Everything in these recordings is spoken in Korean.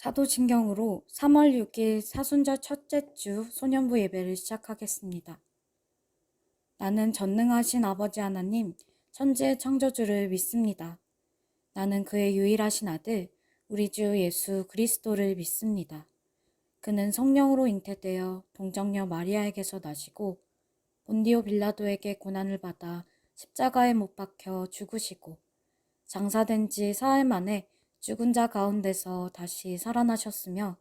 사도신경으로 3월 6일 사순절 첫째 주 소년부 예배를 시작하겠습니다. 나는 전능하신 아버지 하나님, 천지의 창조주를 믿습니다. 나는 그의 유일하신 아들, 우리 주 예수 그리스도를 믿습니다. 그는 성령으로 잉태되어 동정녀 마리아에게서 나시고 본디오 빌라도에게 고난을 받아 십자가에 못 박혀 죽으시고 장사된 지 사흘 만에 죽은 자 가운데서 다시 살아나셨으며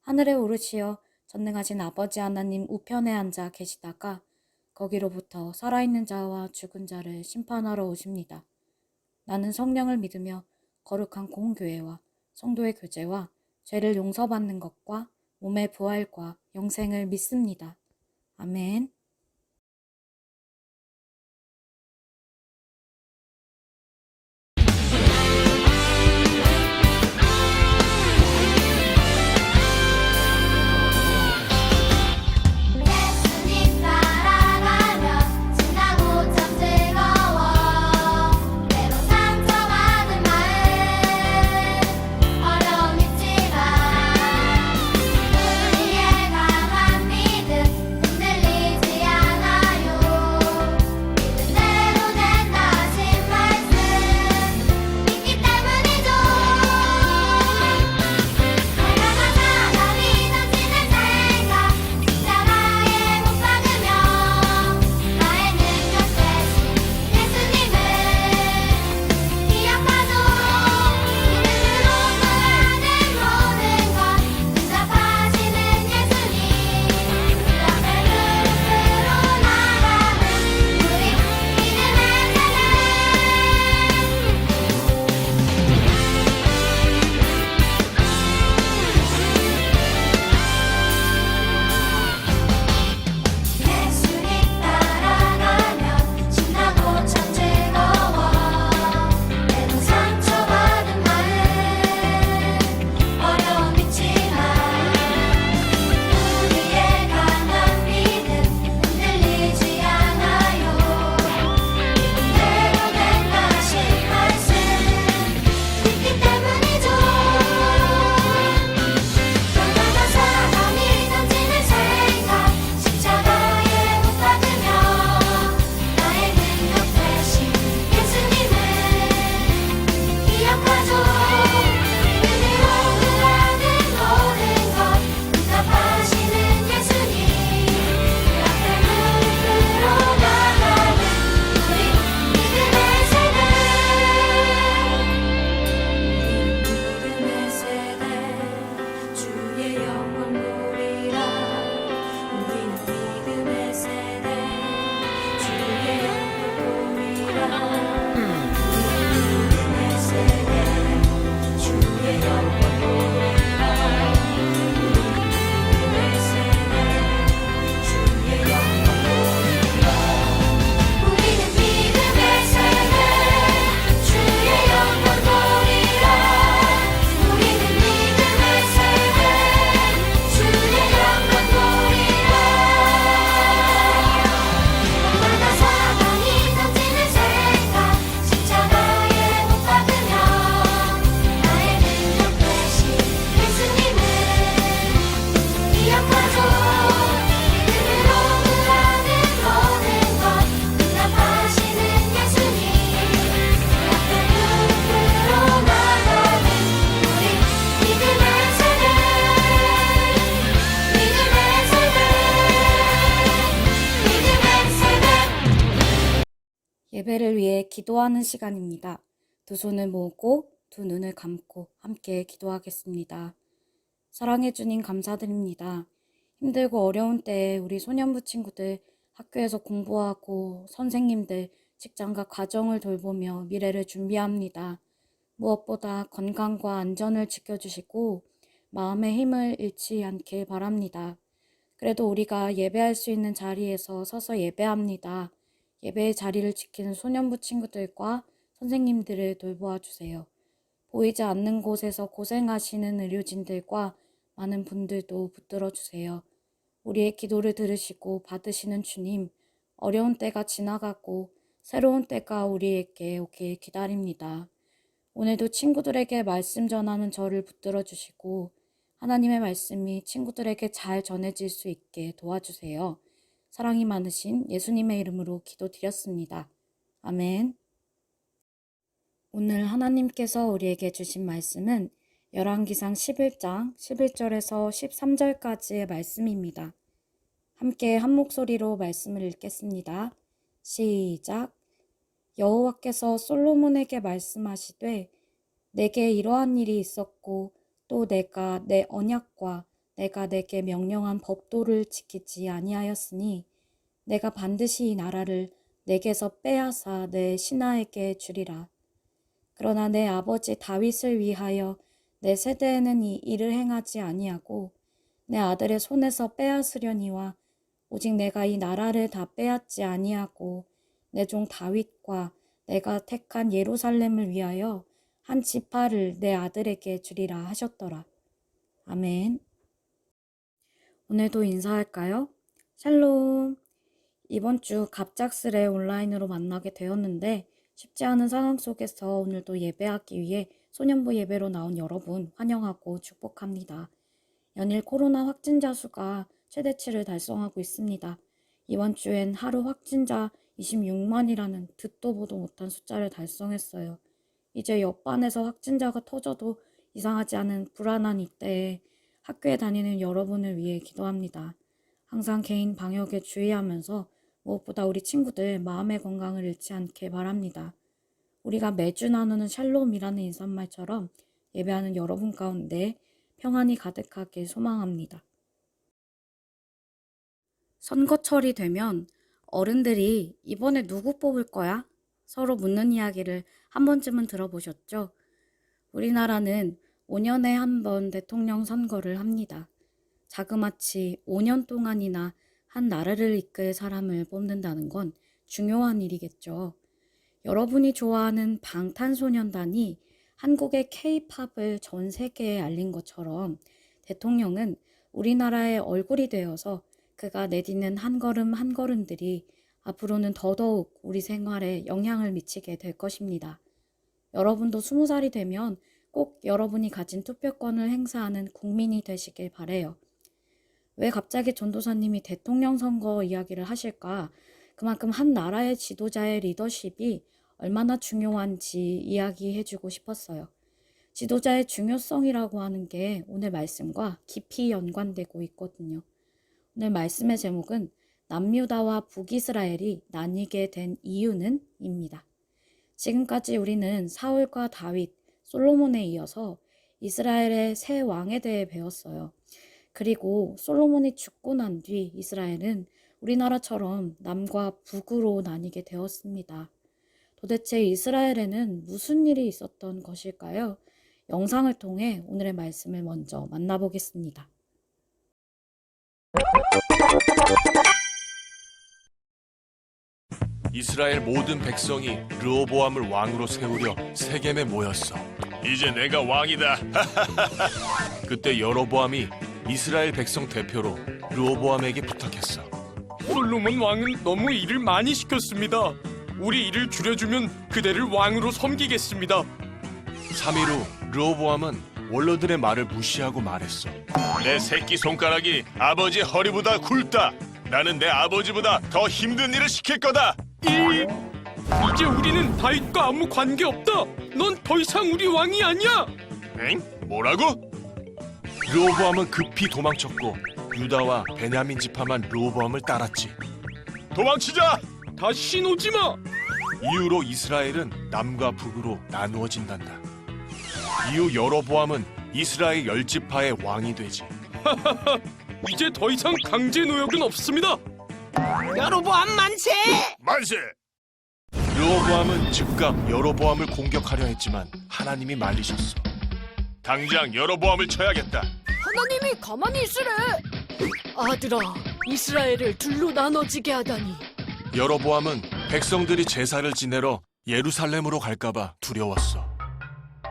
하늘에 오르시어 전능하신 아버지 하나님 우편에 앉아 계시다가 거기로부터 살아있는 자와 죽은 자를 심판하러 오십니다. 나는 성령을 믿으며 거룩한 공교회와 성도의 교제와 죄를 용서받는 것과 몸의 부활과 영생을 믿습니다. 아멘. 예수님 따라가면 신나고 참 즐거워. 때로 상처받은 마음 어려움 있지만 우리의 강한 믿음 흔들리지 않아요. 믿은 대로 된다신 말씀 믿기 때문이죠. 내가 사랑이 넘치는 생각 십자가에 못 박으며 나의 능력 대신 예수님을 기억하죠. 믿음으로 구하는 모든 것 응답하시는 예수님 그 앞에 무릎 꿇어 나가는 우리 믿음의 예수님 따라가면 신나고 참 즐거워. 때로 상처받은 마음 어려움 있지만 우리의 강한 믿음 흔들리지 않아요. 믿은 대로 된다신 말씀 믿기 때문이죠. 얼마나 사랑이 넘치는 생각 십자가에 못 박으며 나의 능력 대신 예수님을 기억하죠. 믿음으로 구하는 모든 것 응답하시는 예수님 그 앞에 무릎 꿇어 나가는 우리 믿음의 세대. 믿음의 세대 주의 영광 보리라. 우리는 믿음의 세대 주의 영광 보리라. 우리는 믿음의 세대 주의 영광 보리라. 우리는 믿음의 세대 주의 영광 보리라. 우리는 믿음의 세대 주의 영광 보리라. 우리는 믿음의 세대 주의 영광 보리라. 얼마나 사랑이 넘치는 생각 십자가에 못 박으며 나의 능력 되신 예수님을 기억하죠. 믿음으로 구하는 모든 것 응답하시는 예수님 그 앞에 무릎 꿇어 나가는 우리 믿음의 세대. 믿음의 세대. 믿음의 세대. 예배를 위해 기도하는 시간입니다. 두 손을 모으고 두 눈을 감고 함께 기도하겠습니다. 사랑해 주님 감사드립니다. 힘들고 어려운 때에 우리 소년부 친구들 학교에서 공부하고 선생님들 직장과 가정을 돌보며 미래를 준비합니다. 무엇보다 건강과 안전을 지켜주시고 마음의 힘을 잃지 않길 바랍니다. 그래도 우리가 예배할 수 있는 자리에서 서서 예배합니다. 예배의 자리를 지키는 소년부 친구들과 선생님들을 돌보아 주세요. 보이지 않는 곳에서 고생하시는 의료진들과 많은 분들도 붙들어 주세요. 우리의 기도를 들으시고 받으시는 주님, 어려운 때가 지나가고 새로운 때가 우리에게 오길 기다립니다. 오늘도 친구들에게 말씀 전하는 저를 붙들어 주시고 하나님의 말씀이 친구들에게 잘 전해질 수 있게 도와주세요. 사랑이 많으신 예수님의 이름으로 기도드렸습니다. 아멘. 오늘 하나님께서 우리에게 주신 말씀은 열왕기상 11장 11절에서 13절까지의 말씀입니다. 함께 한 목소리로 말씀을 읽겠습니다. 시작. 여호와께서 솔로몬에게 말씀하시되 내게 이러한 일이 있었고 또 내가 내 언약과 내가 내게 명령한 법도를 지키지 아니하였으니 내가 반드시 이 나라를 내게서 빼앗아 내 신하에게 주리라. 그러나 내 아버지 다윗을 위하여 내 세대에는 이 일을 행하지 아니하고 내 아들의 손에서 빼앗으려니와 오직 내가 이 나라를 다 빼앗지 아니하고 내 종 다윗과 내가 택한 예루살렘을 위하여 한 지파를 내 아들에게 주리라 하셨더라. 아멘. 오늘도 인사할까요? 샬롬. 이번 주 갑작스레 온라인으로 만나게 되었는데 쉽지 않은 상황 속에서 오늘도 예배하기 위해 소년부 예배로 나온 여러분 환영하고 축복합니다. 연일 코로나 확진자 수가 최대치를 달성하고 있습니다. 이번 주엔 하루 확진자 26만이라는 듣도 보도 못한 숫자를 달성했어요. 이제 옆반에서 확진자가 터져도 이상하지 않은 불안한 이때에 학교에 다니는 여러분을 위해 기도합니다. 항상 개인 방역에 주의하면서 무엇보다 우리 친구들 마음의 건강을 잃지 않게 바랍니다. 우리가 매주 나누는 샬롬이라는 인사말처럼 예배하는 여러분 가운데 평안이 가득하길 소망합니다. 선거철이 되면 어른들이 이번에 누구 뽑을 거야? 서로 묻는 이야기를 한 번쯤은 들어보셨죠? 우리나라는 5년에 한 번 대통령 선거를 합니다. 자그마치 5년 동안이나 한 나라를 이끌 사람을 뽑는다는 건 중요한 일이겠죠. 여러분이 좋아하는 방탄소년단이 한국의 K-팝을 전 세계에 알린 것처럼 대통령은 우리나라의 얼굴이 되어서 그가 내딛는 한 걸음 한 걸음들이 앞으로는 더더욱 우리 생활에 영향을 미치게 될 것입니다. 여러분도 20살이 되면 꼭 여러분이 가진 투표권을 행사하는 국민이 되시길 바라요. 왜 갑자기 전도사님이 대통령 선거 이야기를 하실까? 그만큼 한 나라의 지도자의 리더십이 얼마나 중요한지 이야기해주고 싶었어요. 지도자의 중요성이라고 하는 게 오늘 말씀과 깊이 연관되고 있거든요. 오늘 말씀의 제목은 남유다와 북이스라엘이 나뉘게 된 이유는 입니다. 지금까지 우리는 사울과 다윗, 솔로몬에 이어서 이스라엘의 새 왕에 대해 배웠어요. 그리고 솔로몬이 죽고 난 뒤 이스라엘은 우리나라처럼 남과 북으로 나뉘게 되었습니다. 도대체 이스라엘에는 무슨 일이 있었던 것일까요? 영상을 통해 오늘의 말씀을 먼저 만나보겠습니다. 이스라엘 모든 백성이 르호보암을 왕으로 세우려 세겜에 모였어. 이제 내가 왕이다. 그때 여로보암이 이스라엘 백성 대표로 르호보암에게 부탁했어. 솔로몬 왕은 너무 일을 많이 시켰습니다. 우리 일을 줄여주면 그대를 왕으로 섬기겠습니다. 3일 후 르호보암은 원로들의 말을 무시하고 말했어. 내 새끼 손가락이 아버지 허리보다 굵다. 나는 내 아버지보다 더 힘든 일을 시킬 거다. 이제 우리는 다윗과 아무 관계 없다. 넌 더 이상 우리 왕이 아니야. 엥? 뭐라고? 르호보암은 급히 도망쳤고 유다와 베냐민 지파만 르호보암을 따랐지. 도망치자! 다신 오지 마. 이후로 이스라엘은 남과 북으로 나누어진단다. 이후 여로보암은 이스라엘 10지파의 왕이 되지. 이제 더 이상 강제 노역은 없습니다. 여로보암 만세! 만세! 르호보암은 즉각 여로보암을 공격하려 했지만 하나님이 말리셨어. 당장 여로보암을 쳐야겠다. 하나님이 가만히 있으래. 아들아, 이스라엘을 둘로 나눠지게 하다니. 여로보암은 백성들이 제사를 지내러 예루살렘으로 갈까봐 두려웠어.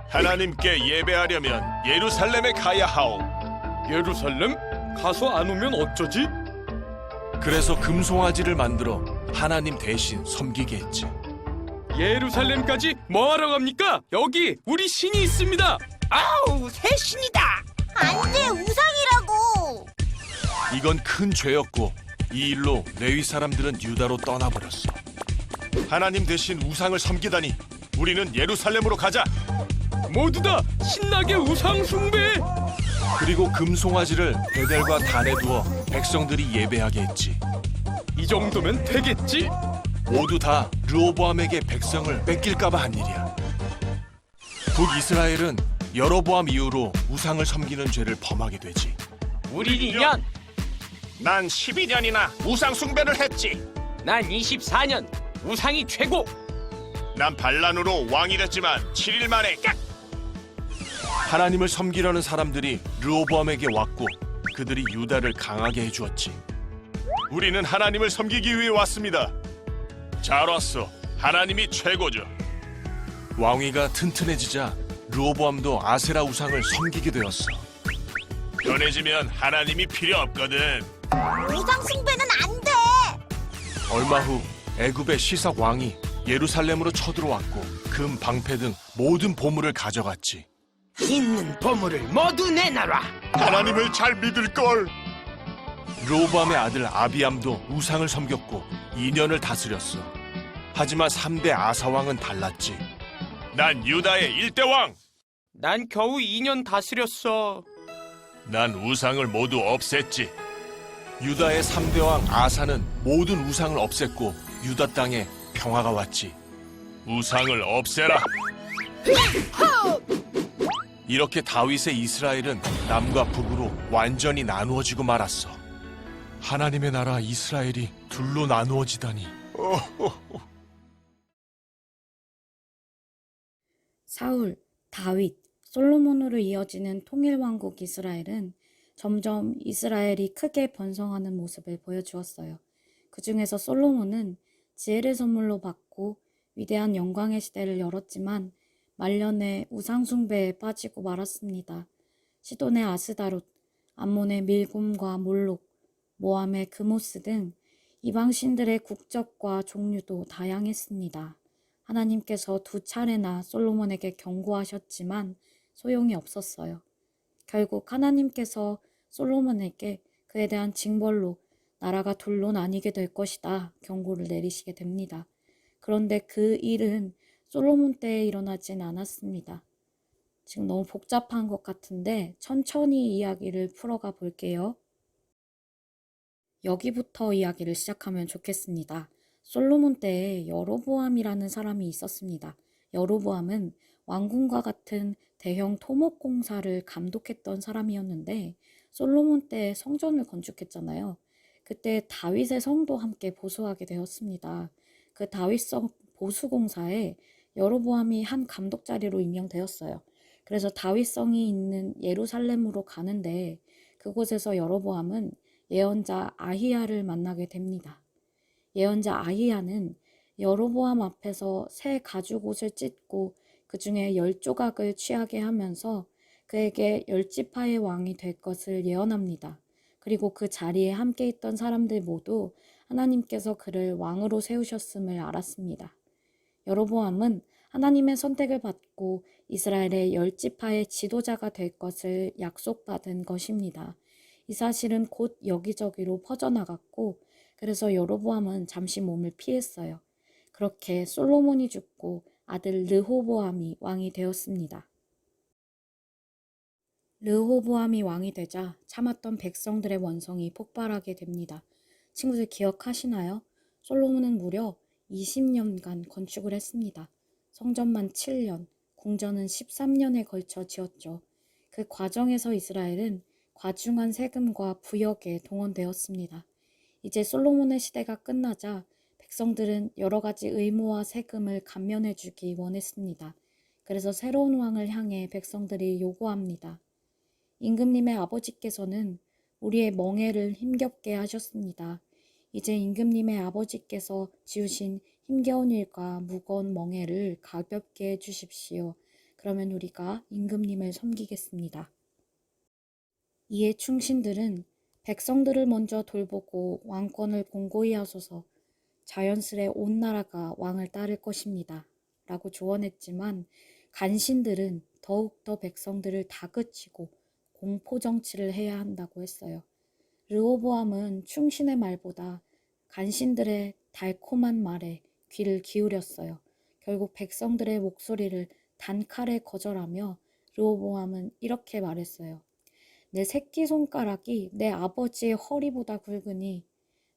하나님께 예배하려면 예루살렘에 가야 하오. 예루살렘? 가서 안 오면 어쩌지? 그래서 금송아지를 만들어 하나님 대신 섬기게 했지. 예루살렘까지 뭐하러 갑니까? 여기 우리 신이 있습니다. 아우, 새 신이다. 안 돼, 우상이라고. 이건 큰 죄였고 이 일로 레위 사람들은 유다로 떠나버렸어. 하나님 대신 우상을 섬기다니. 우리는 예루살렘으로 가자. 모두 다 신나게 우상 숭배. 그리고 금송아지를 베델과 단에 두어 백성들이 예배하게 했지. 이 정도면 되겠지? 모두 다 르호보암에게 백성을 뺏길까봐 한 일이야. 북이스라엘은 여로보암 이후로 우상을 섬기는 죄를 범하게 되지. 우리 2년, 난 12년이나 우상 숭배를 했지. 난 24년. 우상이 최고. 난 반란으로 왕이 됐지만 7일 만에 깍! 하나님을 섬기려는 사람들이 르호보암에게 왔고 그들이 유다를 강하게 해주었지. 우리는 하나님을 섬기기 위해 왔습니다. 잘 왔어. 하나님이 최고죠. 왕위가 튼튼해지자 르호보암도 아세라 우상을 섬기게 되었어. 편해지면 하나님이 필요 없거든. 우상 숭배는 안 돼. 얼마 후 애굽의 시삭 왕이 예루살렘으로 쳐들어왔고 금, 방패 등 모든 보물을 가져갔지. 있는 보물을 모두 내놔라. 하나님을 잘 믿을걸. 르호보암의 아들 아비암도 우상을 섬겼고 2년을 다스렸어. 하지만 3대 아사왕은 달랐지. 난 유다의 1대 왕. 난 겨우 2년 다스렸어. 난 우상을 모두 없앴지. 유다의 3대 왕 아사는 모든 우상을 없앴고 유다 땅에 평화가 왔지. 우상을 없애라. 이렇게 다윗의 이스라엘은 남과 북으로 완전히 나누어지고 말았어. 하나님의 나라 이스라엘이 둘로 나누어지다니. 사울, 다윗, 솔로몬으로 이어지는 통일왕국 이스라엘은 점점 이스라엘이 크게 번성하는 모습을 보여주었어요. 그 중에서 솔로몬은 지혜를 선물로 받고 위대한 영광의 시대를 열었지만 말년에 우상숭배에 빠지고 말았습니다. 시돈의 아스다롯, 암몬의 밀곰과 몰록, 모함의 그모스 등 이방 신들의 국적과 종류도 다양했습니다. 하나님께서 2차례나 솔로몬에게 경고하셨지만 소용이 없었어요. 결국 하나님께서 솔로몬에게 그에 대한 징벌로 나라가 둘로 나뉘게 될 것이다 경고를 내리시게 됩니다. 그런데 그 일은 솔로몬 때에 일어나진 않았습니다. 지금 너무 복잡한 것 같은데 천천히 이야기를 풀어가 볼게요. 여기부터 이야기를 시작하면 좋겠습니다. 솔로몬 때에 여로보암이라는 사람이 있었습니다. 여로보암은 왕궁과 같은 대형 토목공사를 감독했던 사람이었는데 솔로몬 때 성전을 건축했잖아요. 그때 다윗의 성도 함께 보수하게 되었습니다. 그 다윗성 보수공사에 여로보암이 한 감독 자리로 임명되었어요. 그래서 다윗성이 있는 예루살렘으로 가는데 그곳에서 여로보암은 예언자 아히야를 만나게 됩니다. 예언자 아히야는 여로보암 앞에서 새 가죽옷을 찢고 그 중에 10조각을 취하게 하면서 그에게 10지파의 왕이 될 것을 예언합니다. 그리고 그 자리에 함께 있던 사람들 모두 하나님께서 그를 왕으로 세우셨음을 알았습니다. 여로보암은 하나님의 선택을 받고 이스라엘의 10지파의 지도자가 될 것을 약속받은 것입니다. 이 사실은 곧 여기저기로 퍼져나갔고 그래서 여로보암은 잠시 몸을 피했어요. 그렇게 솔로몬이 죽고 아들 르호보암이 왕이 되었습니다. 르호보암이 왕이 되자 참았던 백성들의 원성이 폭발하게 됩니다. 친구들 기억하시나요? 솔로몬은 무려 20년간 건축을 했습니다. 성전만 7년, 궁전은 13년에 걸쳐 지었죠. 그 과정에서 이스라엘은 과중한 세금과 부역에 동원되었습니다. 이제 솔로몬의 시대가 끝나자 백성들은 여러 가지 의무와 세금을 감면해주기 원했습니다. 그래서 새로운 왕을 향해 백성들이 요구합니다. 임금님의 아버지께서는 우리의 멍에를 힘겹게 하셨습니다. 이제 임금님의 아버지께서 지으신 힘겨운 일과 무거운 멍에를 가볍게 해주십시오. 그러면 우리가 임금님을 섬기겠습니다. 이에 충신들은 백성들을 먼저 돌보고 왕권을 공고히 하소서, 자연스레 온 나라가 왕을 따를 것입니다. 라고 조언했지만 간신들은 더욱더 백성들을 다그치고 공포 정치를 해야 한다고 했어요. 르호보암은 충신의 말보다 간신들의 달콤한 말에 귀를 기울였어요. 결국 백성들의 목소리를 단칼에 거절하며 르호보암은 이렇게 말했어요. 내 새끼손가락이 내 아버지의 허리보다 굵으니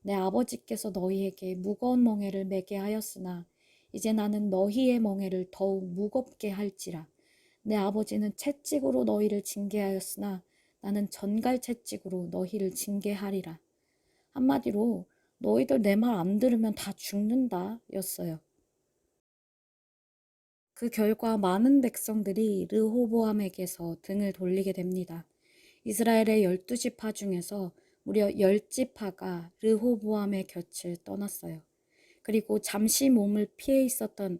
내 아버지께서 너희에게 무거운 멍에를 매게 하였으나 이제 나는 너희의 멍에를 더욱 무겁게 할지라. 내 아버지는 채찍으로 너희를 징계하였으나 나는 전갈 채찍으로 너희를 징계하리라. 한마디로 너희들 내 말 안 들으면 다 죽는다 였어요. 그 결과 많은 백성들이 르호보암에게서 등을 돌리게 됩니다. 이스라엘의 12지파 중에서 무려 10지파가 르호보암의 곁을 떠났어요. 그리고 잠시 몸을 피해 있었던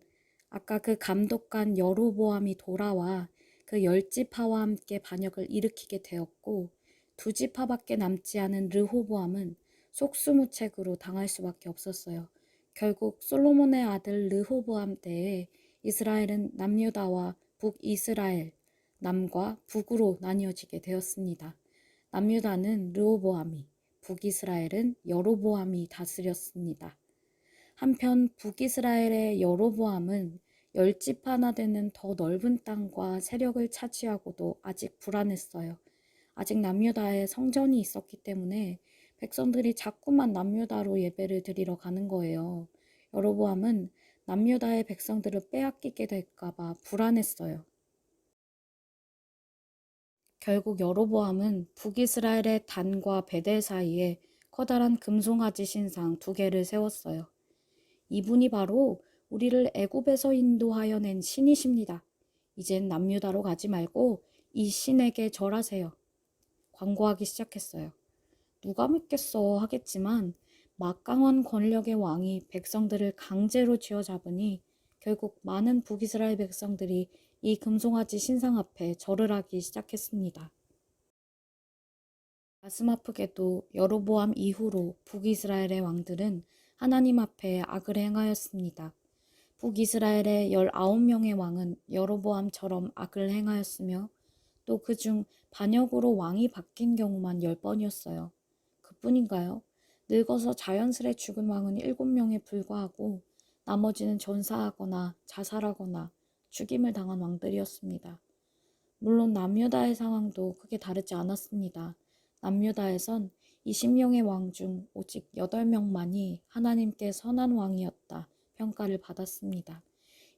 아까 그 감독관 여로보암이 돌아와 그 10지파와 함께 반역을 일으키게 되었고 2지파밖에 남지 않은 르호보암은 속수무책으로 당할 수밖에 없었어요. 결국 솔로몬의 아들 르호보암 때에 이스라엘은 남유다와 북이스라엘, 남과 북으로 나뉘어지게 되었습니다. 남유다는 르호보암이, 북이스라엘은 여로보암이 다스렸습니다. 한편 북이스라엘의 여로보암은 10지파나 되는 더 넓은 땅과 세력을 차지하고도 아직 불안했어요. 아직 남유다에 성전이 있었기 때문에 백성들이 자꾸만 남유다로 예배를 드리러 가는 거예요. 여로보암은 남유다의 백성들을 빼앗기게 될까봐 불안했어요. 결국 여로보암은 북이스라엘의 단과 베델 사이에 커다란 금송아지 신상 2개를 세웠어요. 이분이 바로 우리를 애굽에서 인도하여 낸 신이십니다. 이젠 남유다로 가지 말고 이 신에게 절하세요. 광고하기 시작했어요. 누가 믿겠어 하겠지만 막강한 권력의 왕이 백성들을 강제로 쥐어잡으니 결국 많은 북이스라엘 백성들이 이 금송아지 신상 앞에 절을 하기 시작했습니다. 가슴 아프게도 여로보암 이후로 북이스라엘의 왕들은 하나님 앞에 악을 행하였습니다. 북이스라엘의 19명의 왕은 여로보암처럼 악을 행하였으며 또 그중 반역으로 왕이 바뀐 경우만 10번이었어요. 그뿐인가요? 늙어서 자연스레 죽은 왕은 7명에 불과하고 나머지는 전사하거나 자살하거나 죽임을 당한 왕들이었습니다. 물론 남유다의 상황도 크게 다르지 않았습니다. 남유다에선 20명의 왕 중 오직 8명만이 하나님께 선한 왕이었다 평가를 받았습니다.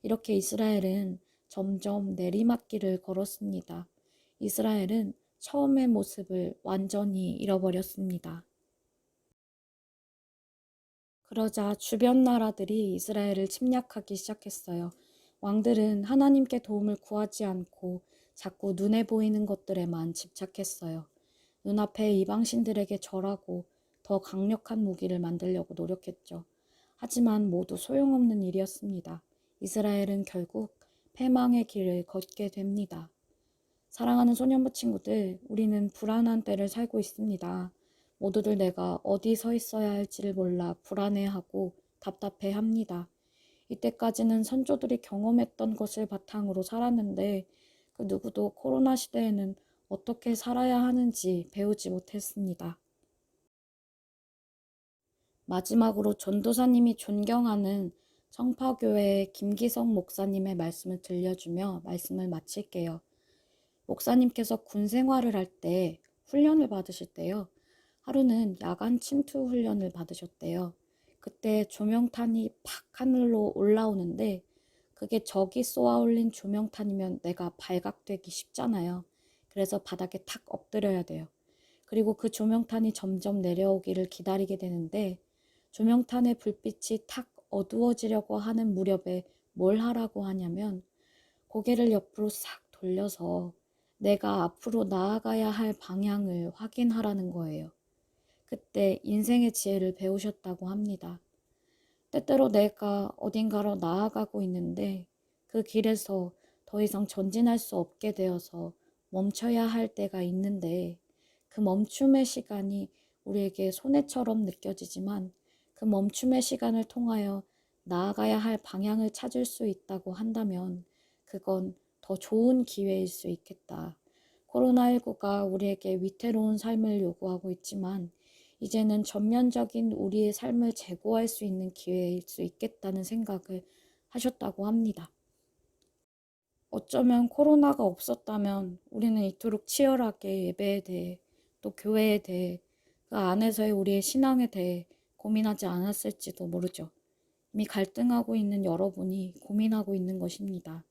이렇게 이스라엘은 점점 내리막길을 걸었습니다. 이스라엘은 처음의 모습을 완전히 잃어버렸습니다. 그러자 주변 나라들이 이스라엘을 침략하기 시작했어요. 왕들은 하나님께 도움을 구하지 않고 자꾸 눈에 보이는 것들에만 집착했어요. 눈앞에 이방신들에게 절하고 더 강력한 무기를 만들려고 노력했죠. 하지만 모두 소용없는 일이었습니다. 이스라엘은 결국 패망의 길을 걷게 됩니다. 사랑하는 소년부 친구들, 우리는 불안한 때를 살고 있습니다. 모두들 내가 어디 서 있어야 할지를 몰라 불안해하고 답답해합니다. 이때까지는 선조들이 경험했던 것을 바탕으로 살았는데 그 누구도 코로나 시대에는 어떻게 살아야 하는지 배우지 못했습니다. 마지막으로 전도사님이 존경하는 성파교회의 김기성 목사님의 말씀을 들려주며 말씀을 마칠게요. 목사님께서 군 생활을 할 때 훈련을 받으실 때요. 하루는 야간 침투 훈련을 받으셨대요. 그때 조명탄이 팍 하늘로 올라오는데 그게 적이 쏘아 올린 조명탄이면 내가 발각되기 쉽잖아요. 그래서 바닥에 탁 엎드려야 돼요. 그리고 그 조명탄이 점점 내려오기를 기다리게 되는데 조명탄의 불빛이 탁 어두워지려고 하는 무렵에 뭘 하라고 하냐면 고개를 옆으로 싹 돌려서 내가 앞으로 나아가야 할 방향을 확인하라는 거예요. 그때 인생의 지혜를 배우셨다고 합니다. 때때로 내가 어딘가로 나아가고 있는데 그 길에서 더 이상 전진할 수 없게 되어서 멈춰야 할 때가 있는데 그 멈춤의 시간이 우리에게 손해처럼 느껴지지만 그 멈춤의 시간을 통하여 나아가야 할 방향을 찾을 수 있다고 한다면 그건 더 좋은 기회일 수 있겠다. 코로나19가 우리에게 위태로운 삶을 요구하고 있지만 이제는 전면적인 우리의 삶을 재고할 수 있는 기회일 수 있겠다는 생각을 하셨다고 합니다. 어쩌면 코로나가 없었다면 우리는 이토록 치열하게 예배에 대해 또 교회에 대해 그 안에서의 우리의 신앙에 대해 고민하지 않았을지도 모르죠. 이미 갈등하고 있는 여러분이 고민하고 있는 것입니다.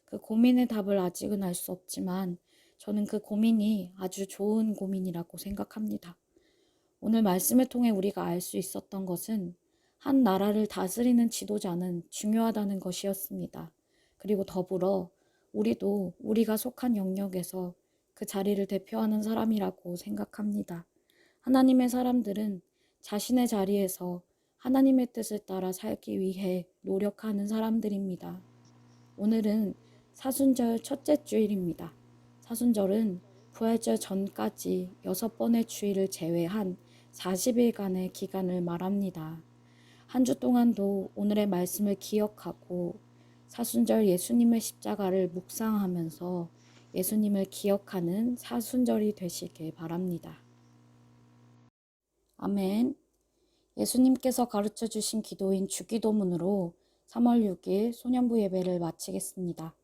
그 고민의 답을 아직은 알 수 없지만 저는 그 고민이 아주 좋은 고민이라고 생각합니다. 오늘 말씀을 통해 우리가 알 수 있었던 것은 한 나라를 다스리는 지도자는 중요하다는 것이었습니다. 그리고 더불어 우리도 우리가 속한 영역에서 그 자리를 대표하는 사람이라고 생각합니다. 하나님의 사람들은 자신의 자리에서 하나님의 뜻을 따라 살기 위해 노력하는 사람들입니다. 오늘은 사순절 첫째 주일입니다. 사순절은 부활절 전까지 6번의 주일을 제외한 40일간의 기간을 말합니다. 한 주 동안도 오늘의 말씀을 기억하고 사순절 예수님의 십자가를 묵상하면서 예수님을 기억하는 사순절이 되시길 바랍니다. 아멘. 예수님께서 가르쳐 주신 기도인 주기도문으로 3월 6일 소년부 예배를 마치겠습니다.